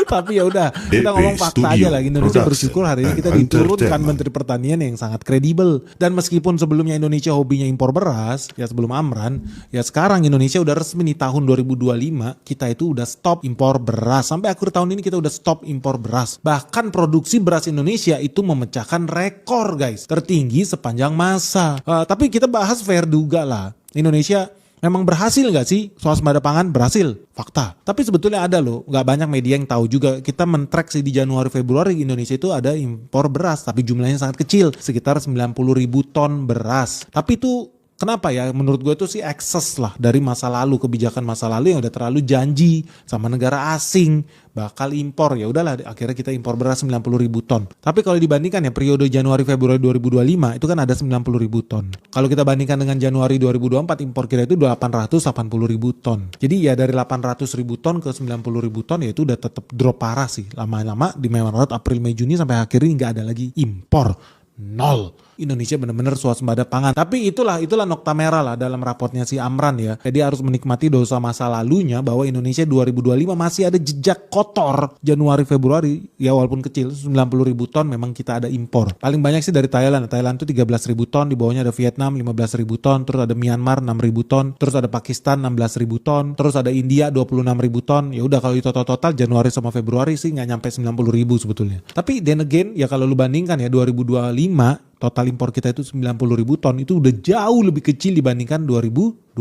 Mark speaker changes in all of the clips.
Speaker 1: Tapi ya udah, kita ngomong fakta aja lah. Indonesia bersyukur hari ini kita diturunkan Menteri Pertanian yang sangat kredibel. Dan meskipun sebelumnya Indonesia hobinya impor beras, ya sebelum Amran, ya sekarang Indonesia udah resmi nih tahun 2025 kita itu udah stop impor beras. Sampai akhir tahun ini kita udah stop impor beras. Bahkan produksi beras Indonesia itu memecahkan rekor guys, tertinggi sepanjang masa. Tapi kita bahas fair juga lah. Indonesia memang berhasil nggak sih swasembada pangan? Berhasil, fakta. Tapi sebetulnya ada loh, nggak banyak media yang tahu juga. Kita men-track sih di Januari Februari Indonesia itu ada impor beras, tapi jumlahnya sangat kecil, sekitar 90.000 ton beras. Tapi itu kenapa ya? Menurut gue itu sih ekses lah dari masa lalu, kebijakan masa lalu yang udah terlalu janji sama negara asing bakal impor. Ya udahlah, akhirnya kita impor beras 90.000 ton. Tapi kalau dibandingkan ya periode Januari Februari 2025 itu kan ada 90.000 ton. Kalau kita bandingkan dengan Januari 2024 impor kita itu 880.000 ton. Jadi ya dari 800.000 ton ke 90.000 ton ya itu udah tetap drop parah sih. Lama-lama di Maret, April, Mei, Juni sampai akhir ini nggak ada lagi impor. Nol. Indonesia benar-benar swasembada pangan. Tapi itulah nokta merah lah dalam raportnya si Amran ya. Jadi harus menikmati dosa masa lalunya bahwa Indonesia 2025 masih ada jejak kotor. Januari Februari ya walaupun kecil 90.000 ton memang kita ada impor. Paling banyak sih dari Thailand. Thailand itu 13.000 ton, di bawahnya ada Vietnam 15.000 ton, terus ada Myanmar 6.000 ton, terus ada Pakistan 16.000 ton, terus ada India 26.000 ton. Ya udah kalau total Januari sama Februari sih nggak nyampe 90.000 sebetulnya. Tapi then again ya kalau lu bandingkan ya 2025 total impor kita itu 90.000 ton itu udah jauh lebih kecil dibandingkan 2023.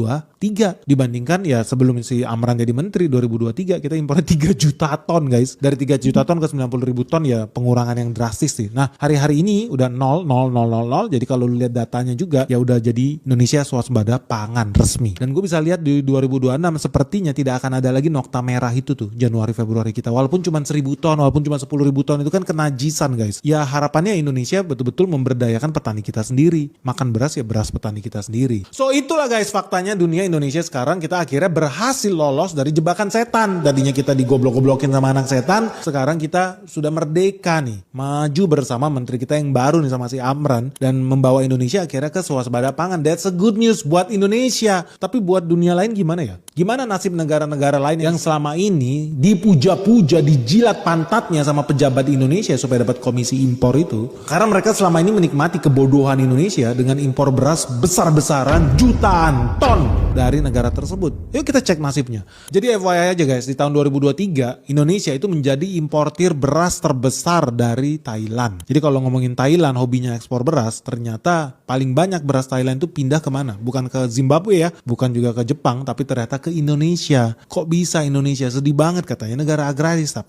Speaker 1: Dibandingkan ya sebelum si Amran jadi menteri 2023 kita impornya 3 juta ton guys. Dari 3 juta ton ke 90.000 ton ya pengurangan yang drastis sih. Nah hari-hari ini udah 0. Jadi kalau lu lihat datanya juga ya udah jadi Indonesia swasembada pangan resmi. Dan gue bisa lihat di 2026 sepertinya tidak akan ada lagi nokta merah itu tuh Januari Februari kita. Walaupun cuma 1.000 ton, walaupun cuma 10.000 ton itu kan kenajisan guys. Ya harapannya Indonesia betul-betul memberdayakan petani kita sendiri. Makan beras ya beras petani kita sendiri. So itulah guys faktanya dunia Indonesia sekarang kita akhirnya berhasil lolos dari jebakan setan. Tadinya kita digoblok-goblokin sama anak setan, sekarang kita sudah merdeka nih. Maju bersama menteri kita yang baru nih sama si Amran dan membawa Indonesia akhirnya ke swasembada pangan. That's a good news buat Indonesia. Tapi buat dunia lain gimana ya? Gimana nasib negara-negara lain yang selama ini dipuja-puja, dijilat pantatnya sama pejabat Indonesia supaya dapat komisi impor itu? Karena mereka selama ini menikmati kebodohan Indonesia dengan impor beras besar-besaran jutaan ton dari negara tersebut. Yuk kita cek nasibnya. Jadi FYI aja guys, di tahun 2023 Indonesia itu menjadi importir beras terbesar dari Thailand. Jadi kalau ngomongin Thailand hobinya ekspor beras, ternyata paling banyak beras Thailand itu pindah kemana? Bukan ke Zimbabwe ya, bukan juga ke Jepang, tapi ternyata ke Indonesia. Kok bisa Indonesia? Sedih banget katanya negara agraris, tapi